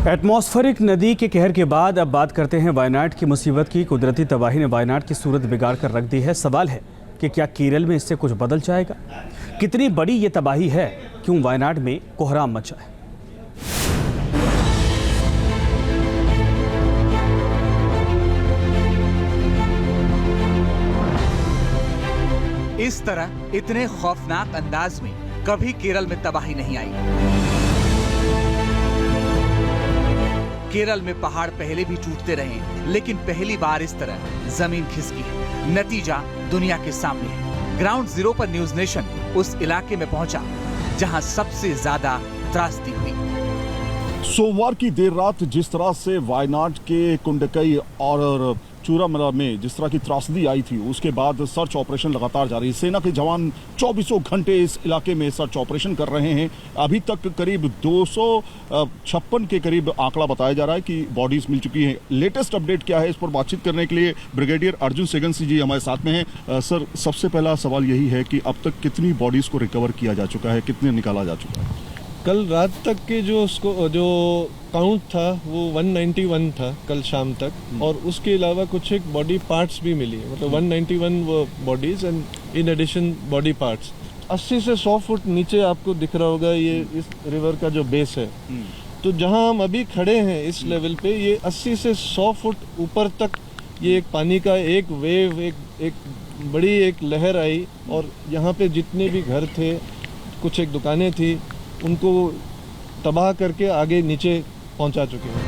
Atmospheric नदी के कहर के बाद अब बात करते हैं वायनाड की मुसीबत की। कुदरती तबाही ने वायनाड की सूरत बिगाड़ कर रख दी है। सवाल है कि क्या केरल में इससे कुछ बदल जाएगा? कितनी बड़ी ये तबाही है? क्यों वायनाड में कोहराम मचा है? इस तरह इतने खौफनाक अंदाज में कभी केरल में तबाही नहीं आई। केरल में पहाड़ पहले भी टूटते रहे, लेकिन पहली बार इस तरह जमीन खिसकी है। नतीजा दुनिया के सामने है। ग्राउंड जीरो पर न्यूज नेशन उस इलाके में पहुंचा जहां सबसे ज्यादा त्रासदी हुई। सोमवार की देर रात जिस तरह से वायनाड के कुंडकई और चूरामला में जिस तरह की त्रासदी आई थी, उसके बाद सर्च ऑपरेशन लगातार जारी है। सेना के जवान 24 घंटे इस इलाके में सर्च ऑपरेशन कर रहे हैं। अभी तक करीब 256 के करीब आंकड़ा बताया जा रहा है कि बॉडीज मिल चुकी हैं। लेटेस्ट अपडेट क्या है, इस पर बातचीत करने के लिए ब्रिगेडियर अर्जुन सेगंसी जी हमारे साथ में हैं। सर, सबसे पहला सवाल यही है कि अब तक कितनी बॉडीज को रिकवर किया जा चुका है, कितने निकाला जा चुका है? कल रात तक के जो काउंट था वो 191 था कल शाम तक, और उसके अलावा कुछ एक बॉडी पार्ट्स भी मिली, मतलब 191 bodies and in addition body parts. 80 से 100 फुट नीचे आपको दिख रहा होगा ये इस रिवर का जो बेस है। तो जहां हम अभी खड़े हैं इस लेवल पे, ये 80 से 100 फुट ऊपर तक ये एक पानी का एक वेव, एक बड़ी एक लहर आई, और यहाँ पे जितने भी घर थे, कुछ एक दुकानें थी, उनको तबाह करके आगे नीचे पहुंचा चुके हैं।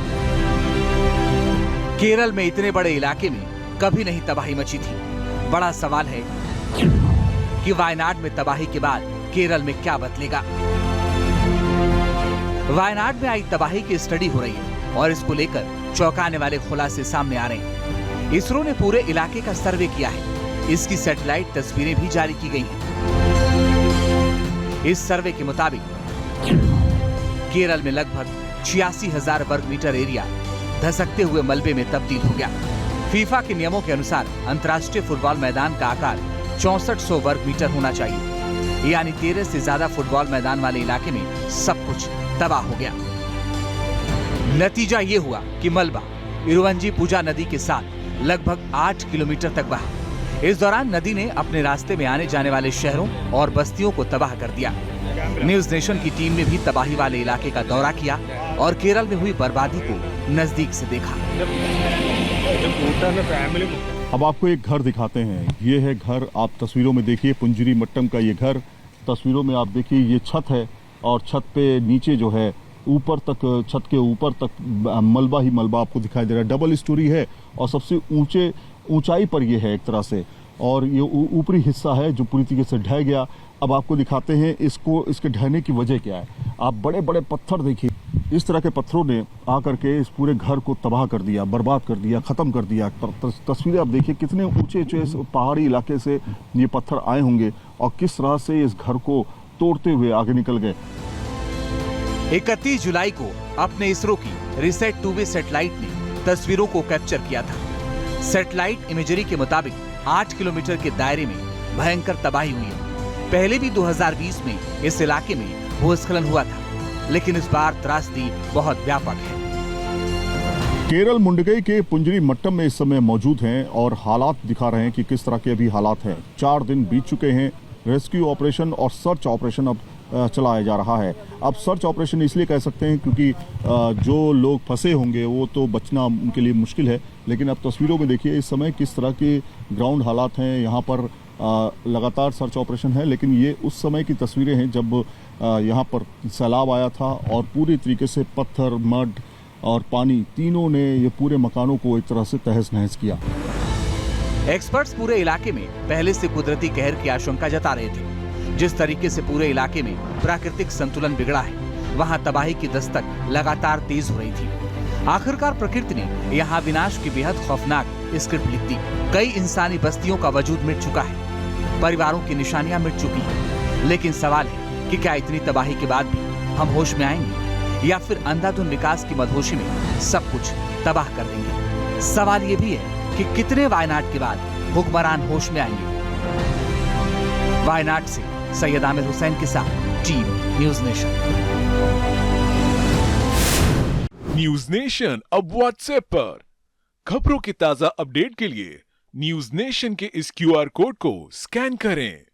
केरल में इतने बड़े इलाके में कभी नहीं तबाही मची थी। बड़ा सवाल है कि वायनाड में तबाही के बाद केरल में क्या बदलेगा। वायनाड में आई तबाही की स्टडी हो रही है और इसको लेकर चौंकाने वाले खुलासे सामने आ रहे हैं। इसरो ने पूरे इलाके का सर्वे किया है। इसकी सैटेलाइट तस्वीरें भी जारी की गई हैं। इस सर्वे के मुताबिक केरल में लगभग 86,000 वर्ग मीटर एरिया धसकते हुए मलबे में तब्दील हो गया। फीफा के नियमों के अनुसार अंतर्राष्ट्रीय फुटबॉल मैदान का आकार 6400 वर्ग मीटर होना चाहिए, यानी 13 से ज्यादा फुटबॉल मैदान वाले इलाके में सब कुछ तबाह हो गया। नतीजा ये हुआ कि मलबा इरुवंजीपुजा नदी के साथ लगभग 8 किलोमीटर तक बहा। इस दौरान नदी ने अपने रास्ते में आने जाने वाले शहरों और बस्तियों को तबाह कर दिया। न्यूज नेशन की टीम ने भी तबाही वाले इलाके का दौरा किया और केरल में हुई बर्बादी को नजदीक से देखा। अब आपको एक घर दिखाते हैं। ये है घर, आप तस्वीरों में देखिए, पुंजरी मट्टम का ये घर। तस्वीरों में आप देखिए ये छत है, और छत पे नीचे जो है ऊपर तक, छत के ऊपर तक मलबा ही मलबा आपको दिखाई दे रहा है। डबल स्टोरी है और सबसे ऊंचाई पर ये है एक तरह से, और ये ऊपरी हिस्सा है जो पूरी तरीके से ढह गया। अब आपको दिखाते हैं इसके ढहने की वजह क्या है। आप बड़े बड़े पत्थर देखिए, इस तरह के पत्थरों ने आकर के इस पूरे घर को तबाह कर दिया, बर्बाद कर दिया, खत्म कर दिया। तस्वीरें आप देखिए, कितने ऊंचे ऊंचे पहाड़ी इलाके से ये पत्थर आए होंगे और किस तरह से इस घर को तोड़ते हुए आगे निकल गए। 31 जुलाई को अपने इसरो की रिसेट 2B सैटेलाइट ने तस्वीरों को कैप्चर किया था। सैटेलाइट इमेजरी के मुताबिक 8 किलोमीटर के दायरे में भयंकर तबाही हुई है। पहले भी 2020 में इस इलाके में भूस्खलन हुआ था, लेकिन इस बार त्रासदी बहुत व्यापक है। केरल मुंडकई के पुंजरी मट्टम में इस समय मौजूद हैं और हालात दिखा रहे हैं कि किस तरह के अभी हालात हैं। 4 दिन बीत चुके हैं। रेस्क्यू ऑपरेशन और सर्च ऑपरेशन अब चलाया जा रहा है। अब सर्च ऑपरेशन इसलिए कह सकते हैं क्योंकि जो लोग फंसे होंगे वो तो बचना उनके लिए मुश्किल है, लेकिन अब तस्वीरों में देखिए इस समय किस तरह के ग्राउंड हालात हैं। यहाँ पर लगातार सर्च ऑपरेशन है, लेकिन ये उस समय की तस्वीरें हैं जब यहाँ पर सैलाब आया था और पूरी तरीके से पत्थर, मड और पानी तीनों ने ये पूरे मकानों को एक तरह से तहस नहस किया। एक्सपर्ट्स पूरे इलाके में पहले से कुदरती कहर की आशंका जता रहे थे। जिस तरीके से पूरे इलाके में प्राकृतिक संतुलन बिगड़ा है, वहाँ तबाही की दस्तक लगातार तेज हो रही थी। आखिरकार प्रकृति ने यहाँ विनाश की बेहद खौफनाक स्क्रिप्ट लिख दी। कई इंसानी बस्तियों का वजूद मिट चुका है, परिवारों की निशानियां मिट चुकी हैं। लेकिन सवाल है कि क्या इतनी तबाही के बाद भी हम होश में आएंगे, या फिर अंधाधुंध विकास की मदहोशी में सब कुछ तबाह कर देंगे। सवाल ये भी है कि कितने वायनाड के बाद हुक्मरान होश में आएंगे। वायनाड से सैयद आमिर हुसैन के साथ team news nation. News nation अब व्हाट्सएप पर। खबरों की ताजा अपडेट के लिए न्यूज नेशन के इस QR कोड को स्कैन करें।